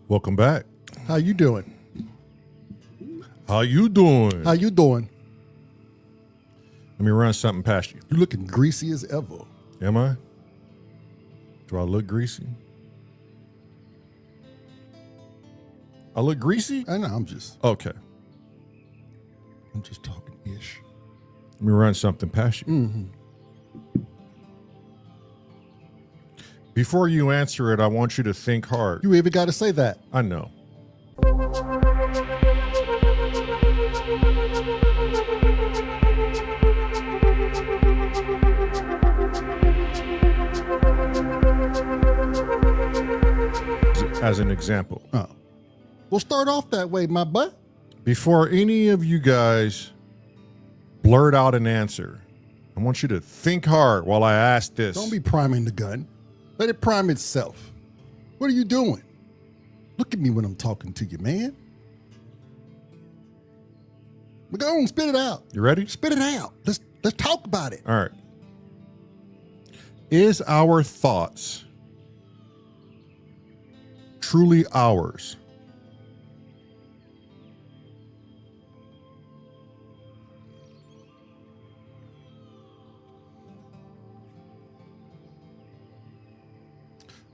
Welcome back. How you doing? How you doing? How you doing? Let me run something past you. You looking greasy as ever. Am I? Do I look greasy? I look greasy? I know. I'm just Okay. talking ish. Let me run something past you. Mm-hmm. Before you answer it, I want you to think hard. You even got to say that. I know. As an example. Oh, we'll start off that way, my butt. Before any of you guys blurt out an answer, I want you to think hard while I ask this. Don't be priming the gun. Let it prime itself. What are you doing? Look at me when I'm talking to you, man. But go on, spit it out. You ready? Spit it out. Let's talk about it. All right. Is our thoughts truly ours?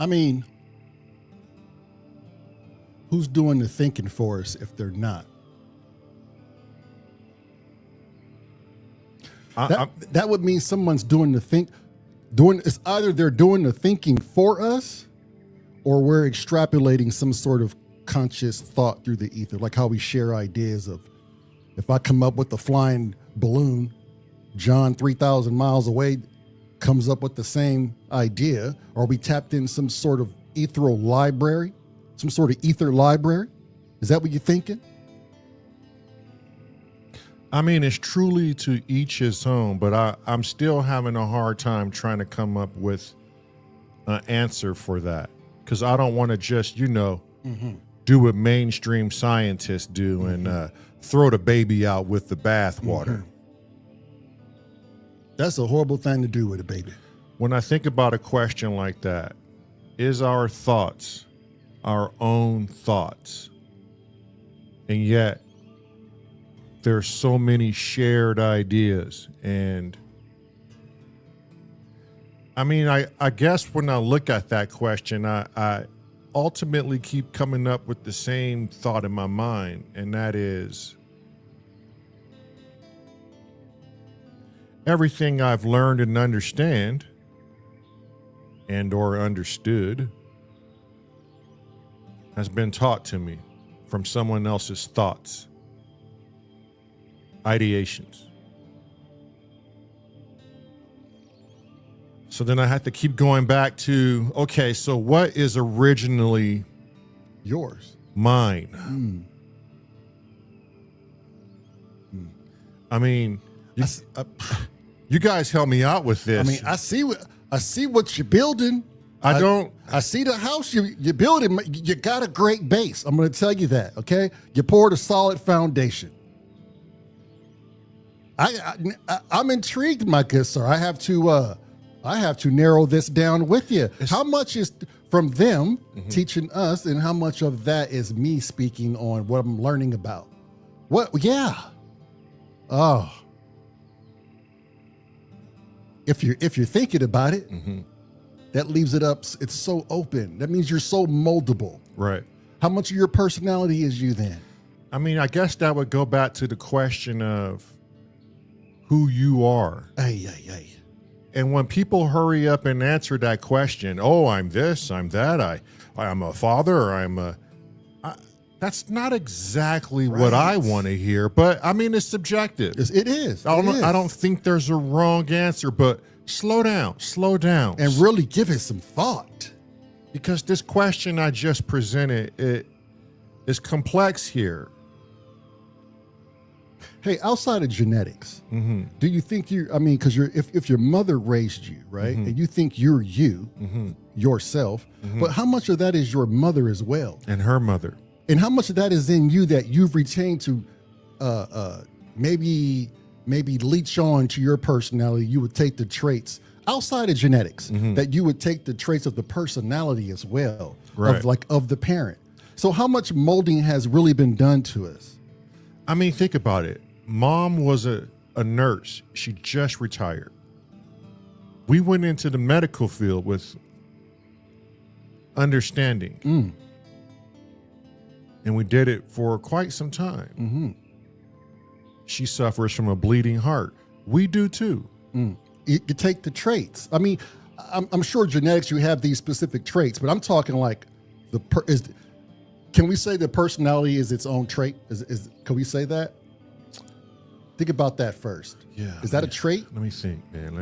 I mean, who's doing the thinking for us if they're not? That would mean someone's doing the it's either they're doing the thinking for us or we're extrapolating some sort of conscious thought through the ether, like how we share ideas of, if I come up with a flying balloon, John 3,000 miles away comes up with the same idea, or we tapped in some sort of ethereal library, some sort of ether library. Is that what you're thinking? I mean, it's truly to each his own, but I'm still having a hard time trying to come up with an answer for that, because I don't want to just, do what mainstream scientists do and throw the baby out with the bathwater. That's a horrible thing to do with a baby. When I think about a question like that, is our thoughts our own thoughts? And yet, there's so many shared ideas. And I mean, I guess when I look at that question, I ultimately keep coming up with the same thought in my mind, and that is, everything I've learned and understand and or understood has been taught to me from someone else's thoughts, ideations. So then I have to keep going back to, okay, so what is originally yours? Mine. I mean, you guys help me out with this. I mean, I see what you're building. I see the house you're building. You got a great base. I'm going to tell you that. Okay, you poured a solid foundation. I'm intrigued, my good sir. I have to narrow this down with you. How much is from them teaching us, and how much of that is me speaking on what I'm learning about? What? Yeah. Oh. If you're thinking about it, that leaves it up. It's so open. That means you're so moldable. Right. How much of your personality is you then? I mean, I guess that would go back to the question of who you are. Ay. And when people hurry up and answer that question, oh, I'm this, I'm that, I'm a father, or that's not exactly what I want to hear, but I mean, it's subjective. It is. I don't think there's a wrong answer, but slow down. And really give it some thought. Because this question I just presented, it is complex here. Hey, outside of genetics, do you think because if your mother raised you, right, and you think you're you, yourself, but how much of that is your mother as well? And her mother. And how much of that is in you that you've retained to maybe leech on to your personality? You would take the traits outside of genetics, that you would take the traits of the personality as well, right, of the parent. So how much molding has really been done to us? I mean, think about it. Mom was a nurse. She just retired. We went into the medical field with understanding. And we did it for quite some time. She suffers from a bleeding heart. We do too. You take the traits. I mean, I'm sure genetics, you have these specific traits, but I'm talking like can we say the personality is its own trait? Can we say that? Think about that first. Yeah. Is that a trait? Let me think, man.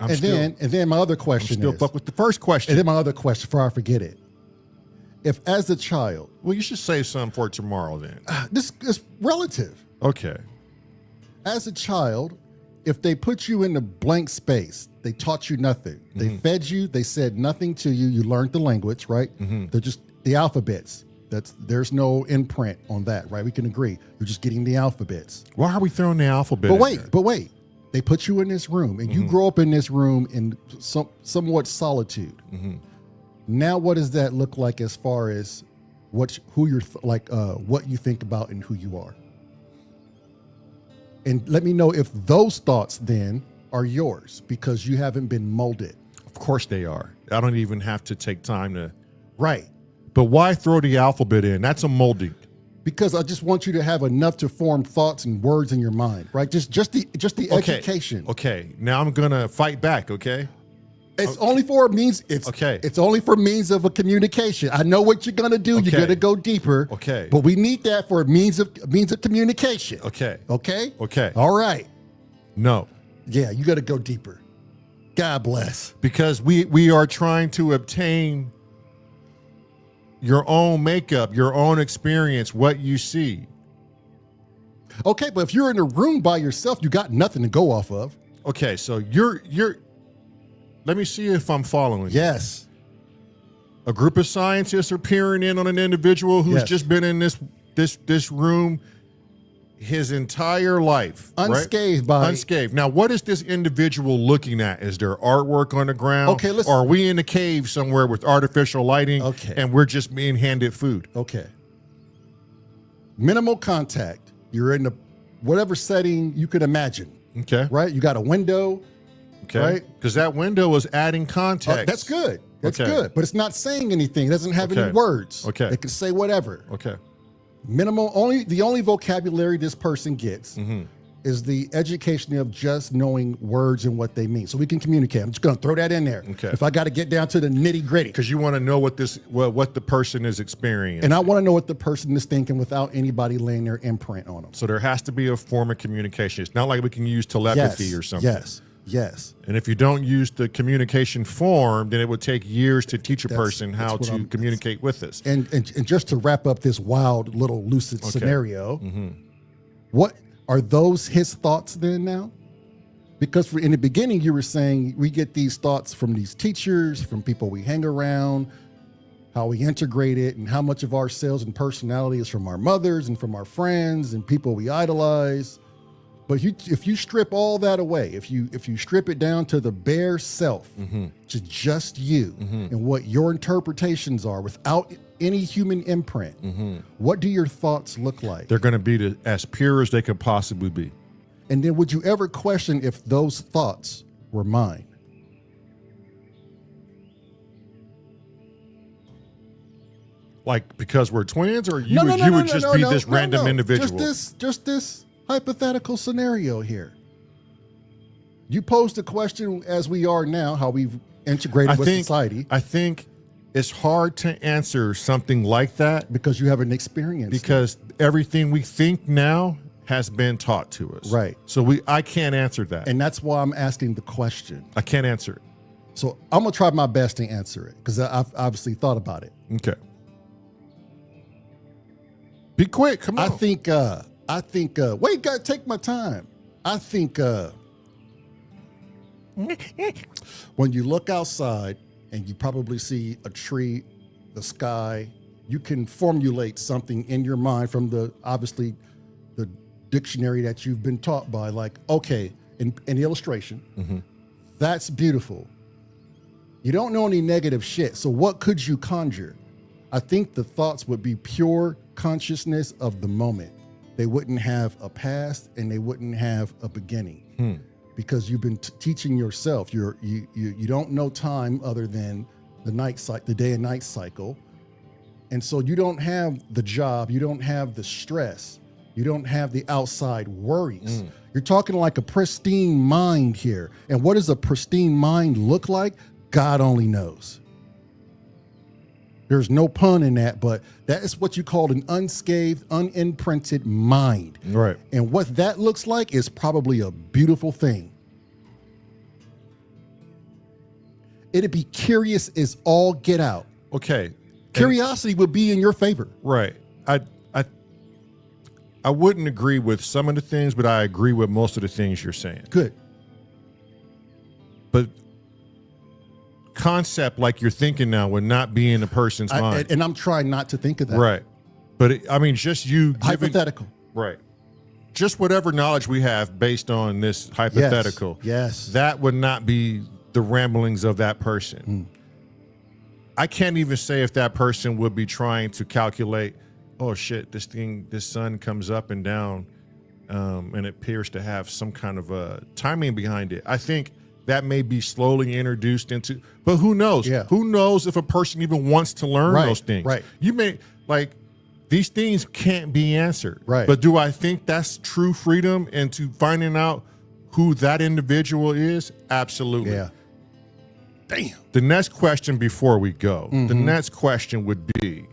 And then my other question still is, fuck with the first question. and then my other question before I forget it. If as a child, Well, you should save some for tomorrow then. this is relative. Okay. As a child, if they put you in a blank space, they taught you nothing. They fed you, they said nothing to you. You learned the language, right? They're just the alphabets. There's no imprint on that, right? We can agree. You're just getting the alphabets. Why are we throwing the alphabet? But wait. They put you in this room, and you grow up in this room in somewhat solitude. Now, what does that look like as far as what you think about and who you are? And let me know if those thoughts then are yours because you haven't been molded. Of course they are. I don't even have to take time to. Right. But why throw the alphabet in? That's a molding. Because I just want you to have enough to form thoughts and words in your mind, right? Just the education. Okay. Now I'm gonna fight back. Okay. It's only for means. It's only for means of a communication. I know what you're gonna do. Okay. You're gonna go deeper. Okay. But we need that for means of communication. Okay. Okay. Okay. All right. No. Yeah, you got to go deeper. God bless. Because we are trying to obtain your own makeup, your own experience, what you see. Okay, but if you're in a room by yourself, you got nothing to go off of. Okay, so you're let me see if I'm following. Yes. A group of scientists are peering in on an individual who's Yes. just been in this room his entire life. Unscathed right? by Unscathed. Now, what is this individual looking at? Is there artwork on the ground? Okay, listen. Or are we in a cave somewhere with artificial lighting? Okay. And we're just being handed food? Okay. Minimal contact. You're in whatever setting you could imagine. Okay. Right? You got a window. Okay. Right? Because that window is adding context. That's good. That's Okay. good. But it's not saying anything. It doesn't have any Okay. words. Okay. It can say whatever. Okay. The only vocabulary this person gets is the education of just knowing words and what they mean. So we can communicate. I'm just going to throw that in there. Okay. If I got to get down to the nitty gritty. Because you want to know what the person is experiencing. And I want to know what the person is thinking without anybody laying their imprint on them. So there has to be a form of communication. It's not like we can use telepathy or something. Yes. And if you don't use the communication form, then it would take years to teach a person how to communicate with us. And just to wrap up this wild little lucid scenario, what are those his thoughts then now? Because in the beginning you were saying we get these thoughts from these teachers, from people we hang around, how we integrate it, and how much of ourselves and personality is from our mothers and from our friends and people we idolize. But if you strip all that away, if you strip it down to the bare self, to just you and what your interpretations are without any human imprint, what do your thoughts look like? They're going to be as pure as they could possibly be. And then would you ever question if those thoughts were mine? Like because we're twins, or you would just be this random individual? Just this hypothetical scenario here. You posed the question as we are now, how we've integrated with society. I think it's hard to answer something like that because you haven't experienced because everything we think now has been taught to us. Right. So I can't answer that. And that's why I'm asking the question. I can't answer it. So I'm going to try my best to answer it because I've obviously thought about it. Okay. Be quick. Come on. I think, wait, gotta take my time. I think when you look outside and you probably see a tree, the sky, you can formulate something in your mind from obviously the dictionary that you've been taught by, like, okay, an illustration, that's beautiful. You don't know any negative shit. So what could you conjure? I think the thoughts would be pure consciousness of the moment. They wouldn't have a past and they wouldn't have a beginning because you've been teaching yourself. You don't know time other than the day and night cycle. And so you don't have the job, you don't have the stress, you don't have the outside worries. You're talking like a pristine mind here. And what does a pristine mind look like? God only knows. There's no pun in that, but that is what you call an unscathed, unimprinted mind. Right. And what that looks like is probably a beautiful thing. It'd be curious as all get out. Okay. Curiosity would be in your favor. Right. I wouldn't agree with some of the things, but I agree with most of the things you're saying. Good. But concept like you're thinking now would not be in a person's mind. And I'm trying not to think of that. Right. But just you giving, hypothetical. Right. Just whatever knowledge we have based on this hypothetical. Yes. That would not be the ramblings of that person. I can't even say if that person would be trying to calculate, oh shit, this sun comes up and down, and it appears to have some kind of a timing behind it. I think that may be slowly introduced into, but who knows? Yeah. Who knows if a person even wants to learn those things? Right. You may, these things can't be answered. Right. But do I think that's true freedom into finding out who that individual is? Absolutely. Yeah. Damn. The next question before we go, the next question would be,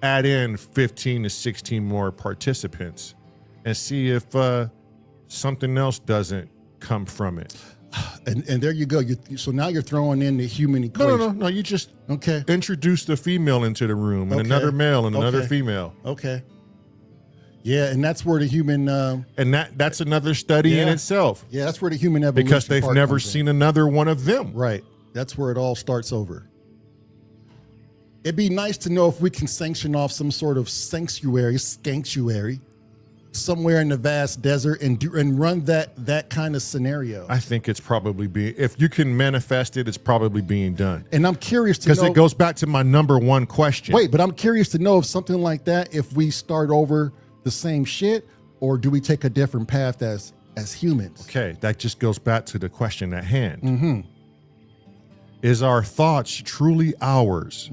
add in 15 to 16 more participants and see if something else doesn't come from it. And there you go. So now you're throwing in the human equation. No. You just Okay. introduce the female into the room and another male and another female. Okay. Yeah, and that's where the human And that's another study in itself. Yeah, that's where the human evolution Because they've part never comes in. seen another one of them. Right. That's where it all starts over. It'd be nice to know if we can sanction off some sort of sanctuary somewhere in the vast desert and run that kind of scenario. I think it's probably if you can manifest it, it's probably being done. And I'm curious to know. Because it goes back to my number one question. Wait, but I'm curious to know if something like that, if we start over the same shit, or do we take a different path as humans? Okay, that just goes back to the question at hand. Is our thoughts truly ours?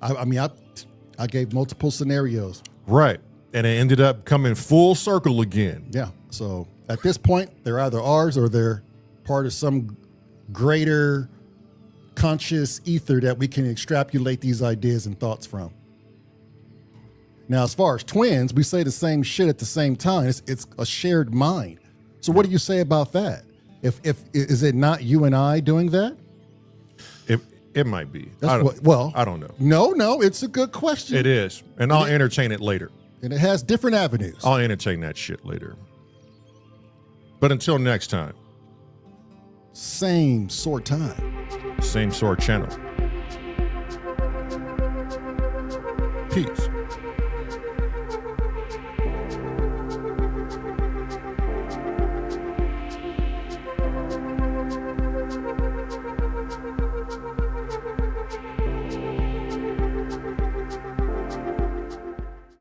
I gave multiple scenarios. Right. And it ended up coming full circle again. Yeah. So at this point, they're either ours or they're part of some greater conscious ether that we can extrapolate these ideas and thoughts from. Now, as far as twins, we say the same shit at the same time. It's a shared mind. So what do you say about that? If is it not you and I doing that? It might be. I don't know. No, it's a good question. It is. And I'll entertain it later. And it has different avenues. I'll entertain that shit later. But until next time. Same sort time. Same sort channel. Peace.